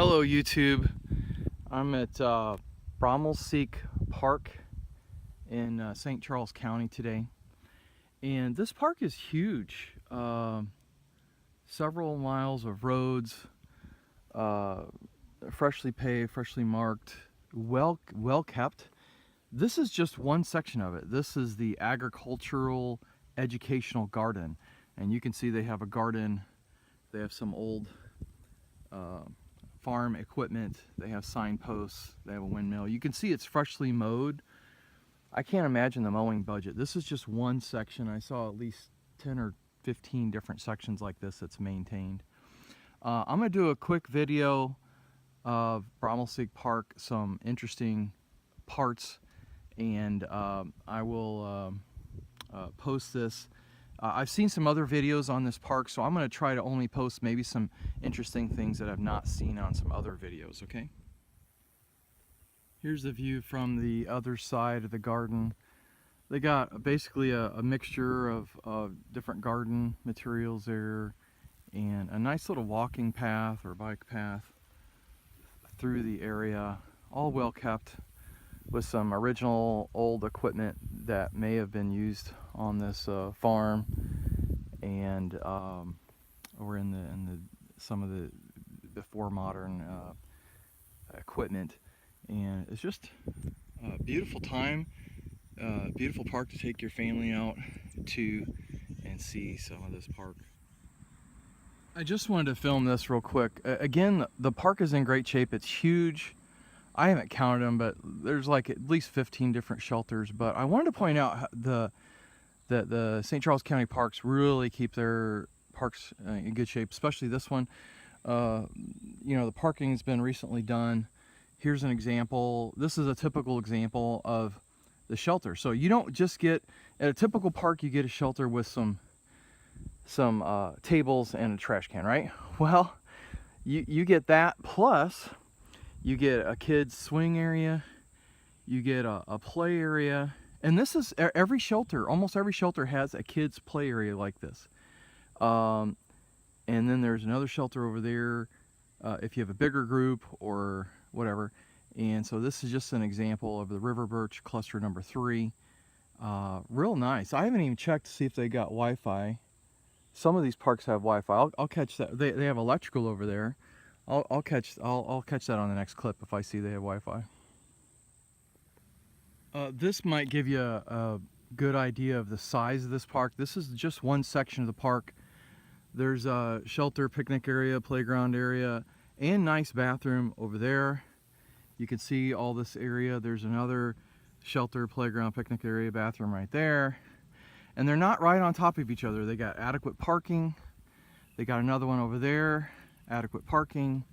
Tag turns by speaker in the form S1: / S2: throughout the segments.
S1: Hello YouTube. I'm at Broemmelsiek Park in St. Charles County today, and this park is huge. Several miles of roads, uh, freshly paved, freshly marked, well kept. This is just one section of it. This is the agricultural educational garden, and you can see they have a garden. They have some old farm equipment, they have signposts, they have a windmill. You can see it's freshly mowed. I can't imagine the mowing budget. This is just one section. I saw at least 10 or 15 different sections like this that's maintained. I'm going to do a quick video of Broemmelsiek Park, some interesting parts, and I will post this. I've seen some other videos on this park, so I'm going to try to only post maybe some interesting things that I've not seen on some other videos, okay? Here's the view from the other side of the garden. They got basically a mixture of different garden materials there, and a nice little walking path or bike path through the area, all well kept, with some original old equipment that may have been used on this farm, and or in the some of the before modern equipment. And it's just a beautiful time, beautiful park to take your family out to and see some of this park. I just wanted to film this real quick. Again, the park is in great shape. It's huge. I haven't counted them, but there's like at least 15 different shelters. But I wanted to point out that the St. Charles County parks really keep their parks in good shape, especially this one. You know, the parking has been recently done. Here's an example. This is a typical example of the shelter. So you don't just get, at a typical park, you get a shelter with some tables and a trash can, right? Well, you get that, plus you get a kid's swing area, you get a play area, and this is every shelter, almost every shelter has a kid's play area like this. And then there's another shelter over there if you have a bigger group or whatever. And so this is just an example of the River Birch cluster number 3. Real nice. I haven't even checked to see if they got Wi-Fi. Some of these parks have Wi-Fi. I'll catch that. They have electrical over there. I'll catch that on the next clip if I see they have Wi-Fi. This might give you a good idea of the size of this park. This is just one section of the park. There's a shelter, picnic area, playground area, and nice bathroom over there. You can see all this area. There's another shelter, playground, picnic area, bathroom right there. And they're not right on top of each other. They got adequate parking. They got another one over there, adequate parking.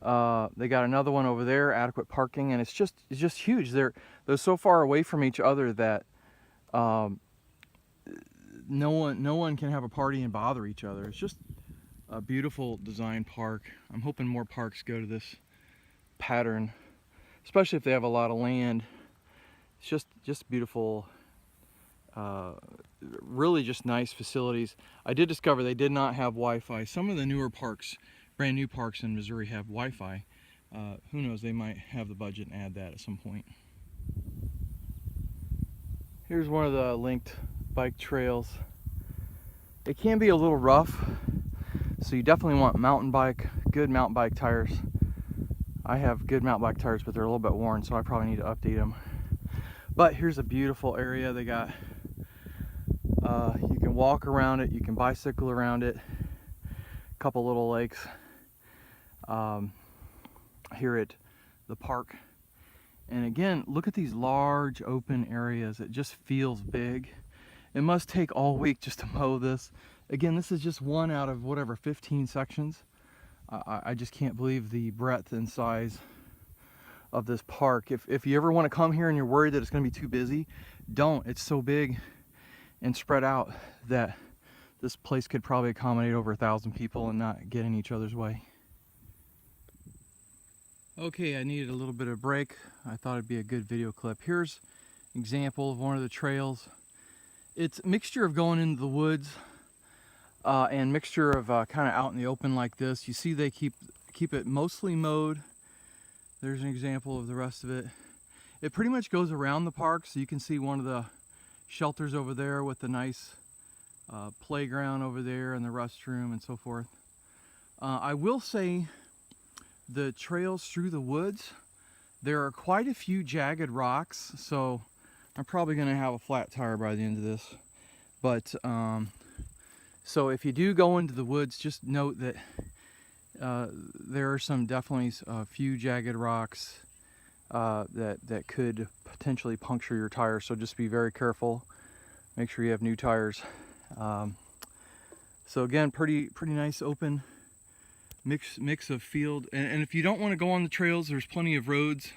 S1: They got another one over there, adequate parking, and it's just huge. They're so far away from each other that no one can have a party and bother each other. It's just a beautiful design park. I'm hoping more parks go to this pattern, especially if they have a lot of land. It's just beautiful. Really just nice facilities. I did discover they did not have Wi-Fi. Some of the newer parks, brand new parks in Missouri, have Wi-Fi. Who knows, they might have the budget and add that at some point. Here's one of the linked bike trails. It can be a little rough, so you definitely want good mountain bike tires. I have good mountain bike tires, but they're a little bit worn, so I probably need to update them. But here's a beautiful area. They got, you can walk around it, you can bicycle around it, a couple little lakes here at the park. And again, look at these large open areas. It just feels big. It must take all week just to mow this. Again, this is just one out of whatever 15 sections. I just can't believe the breadth and size of this park. If you ever want to come here and you're worried that it's going to be too busy, don't. It's so big and spread out that this place could probably accommodate over 1,000 people and not get in each other's way. Okay, I needed a little bit of break. I thought it'd be a good video clip. Here's an example of one of the trails. It's a mixture of going into the woods and mixture of kind of out in the open like this. You see they keep keep it mostly mowed. There's an example of the rest of it. It pretty much goes around the park, so you can see one of the shelters over there with the nice playground over there and the restroom and so forth. I will say the trails through the woods, there are quite a few jagged rocks, so I'm probably going to have a flat tire by the end of this. But so if you do go into the woods, just note that there are definitely a few jagged rocks that could potentially puncture your tires, so just be very careful. Make sure you have new tires. So again, pretty nice open mix of field, and if you don't want to go on the trails, there's plenty of roads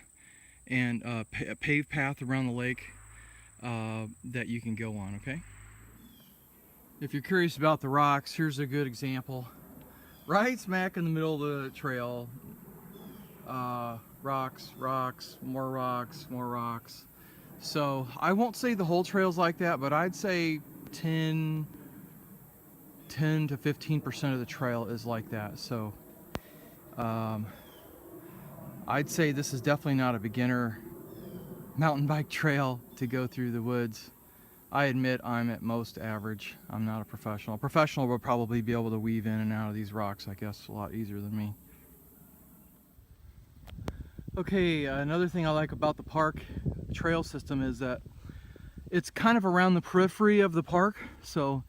S1: and a paved path around the lake that you can go on. Okay, if you're curious about the rocks, here's a good example. Right smack in the middle of the trail, rocks, more rocks, more rocks. So I won't say the whole trail's like that, but I'd say 10 to 15% of the trail is like that. So I'd say this is definitely not a beginner mountain bike trail to go through the woods. I admit I'm at most average. I'm not a professional. A professional will probably be able to weave in and out of these rocks, I guess, a lot easier than me. Okay, another thing I like about the park trail system is that it's kind of around the periphery of the park. So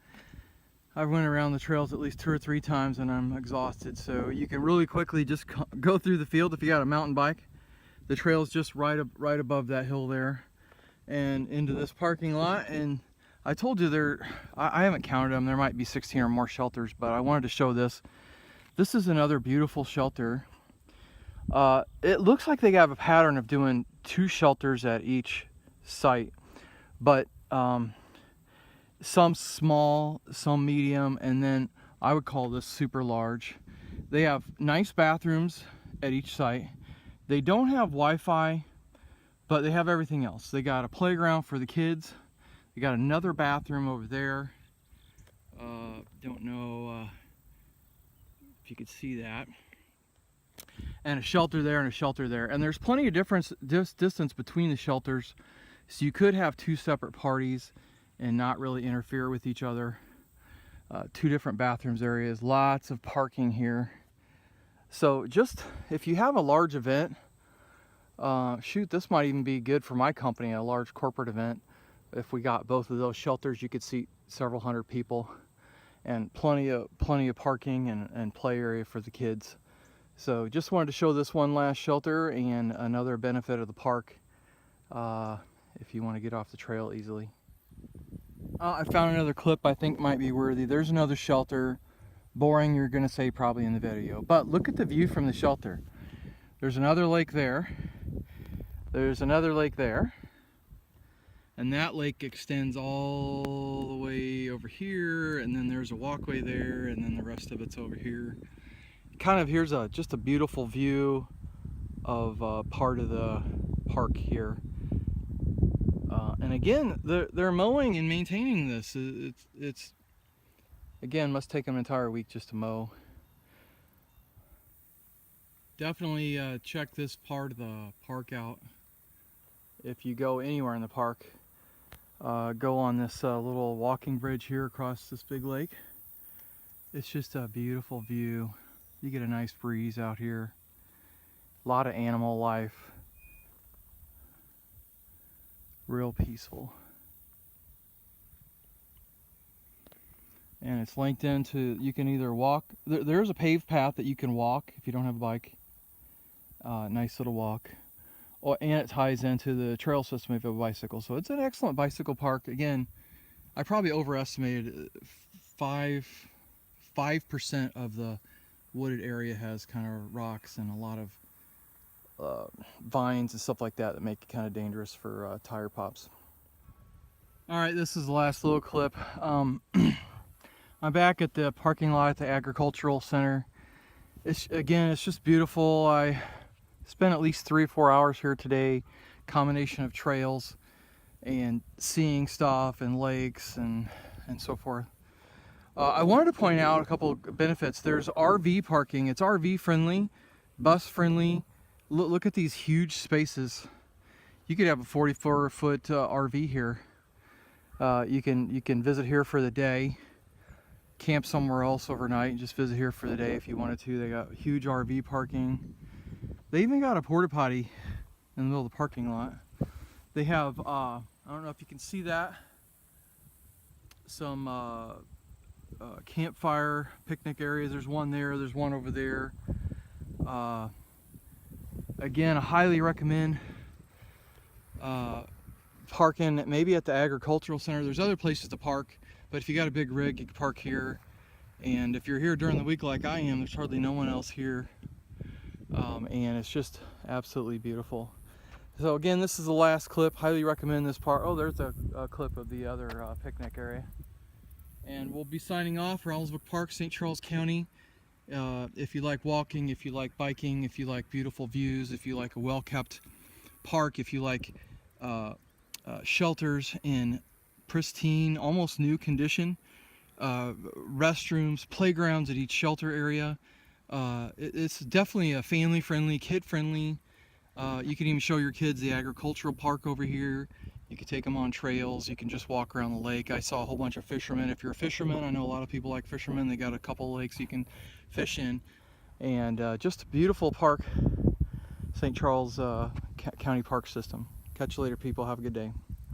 S1: I went around the trails at least 2 or 3 times and I'm exhausted. So you can really quickly just go through the field if you got a mountain bike. The trail's just right above that hill there and into this parking lot. And I told you I haven't counted them, there might be 16 or more shelters, but I wanted to show this. This is another beautiful shelter. It looks like they have a pattern of doing 2 shelters at each site, but some small, some medium, and then I would call this super large. They have nice bathrooms at each site. They don't have Wi-Fi, but they have everything else. They got a playground for the kids. They got another bathroom over there. Don't know if you could see that. And a shelter there and a shelter there. And there's plenty of distance between the shelters, so you could have 2 separate parties and not really interfere with each other. 2 different bathrooms areas, lots of parking here. So just if you have a large event, shoot, this might even be good for my company, a large corporate event. If we got both of those shelters, you could seat several hundred people, and plenty of parking and play area for the kids. So just wanted to show this one last shelter and another benefit of the park if you want to get off the trail easily. I found another clip I think might be worthy. There's another shelter. Boring, you're going to say probably in the video, but look at the view from the shelter. There's another lake there. There's another lake there. And that lake extends all the way over here, and then there's a walkway there, and then the rest of it's over here. Kind of here's just a beautiful view of part of the park here. And again, they're mowing and maintaining this. It's again, must take them an entire week just to mow. Definitely check this part of the park out. If you go anywhere in the park, go on this little walking bridge here across this big lake. It's just a beautiful view. You get a nice breeze out here. A lot of animal life. Real peaceful. And it's linked into, you can either walk, there's a paved path that you can walk if you don't have a bike. Nice little walk. And it ties into the trail system if you have a bicycle. So it's an excellent bicycle park. Again, I probably overestimated 5% of the wooded area has kind of rocks and a lot of vines and stuff like that make it kind of dangerous for tire pops. All right, this is the last little clip. I'm back at the parking lot at the agricultural center. It's just beautiful. I spent at least 3 or 4 hours here today, combination of trails and seeing stuff and lakes and so forth. I wanted to point out a couple of benefits. There's RV parking. It's RV friendly, bus friendly. Look at these huge spaces. You could have a 44-foot RV here. You can visit here for the day, camp somewhere else overnight, and just visit here for the day if you wanted to. They got huge RV parking. They even got a porta potty in the middle of the parking lot. They have, I don't know if you can see that, some campfire picnic areas. There's one there, there's one over there. Again, I highly recommend parking maybe at the agricultural center. There's other places to park, but if you got a big rig, you can park here. And if you're here during the week like I am, there's hardly no one else here. And it's just absolutely beautiful. So again, this is the last clip. Highly recommend this park. Oh, there's a clip of the other picnic area. And we'll be signing off. Broemmelsiek Park, St. Charles County. If you like walking, if you like biking, if you like beautiful views, if you like a well-kept park, if you like shelters in pristine, almost new condition, restrooms, playgrounds at each shelter area. It's definitely a family-friendly, kid-friendly. You can even show your kids the agricultural park over here. You can take them on trails. You can just walk around the lake. I saw a whole bunch of fishermen. If you're a fisherman, I know a lot of people like fishermen. They got a couple lakes you can fish in. And just a beautiful park, St. Charles County Park System. Catch you later, people. Have a good day.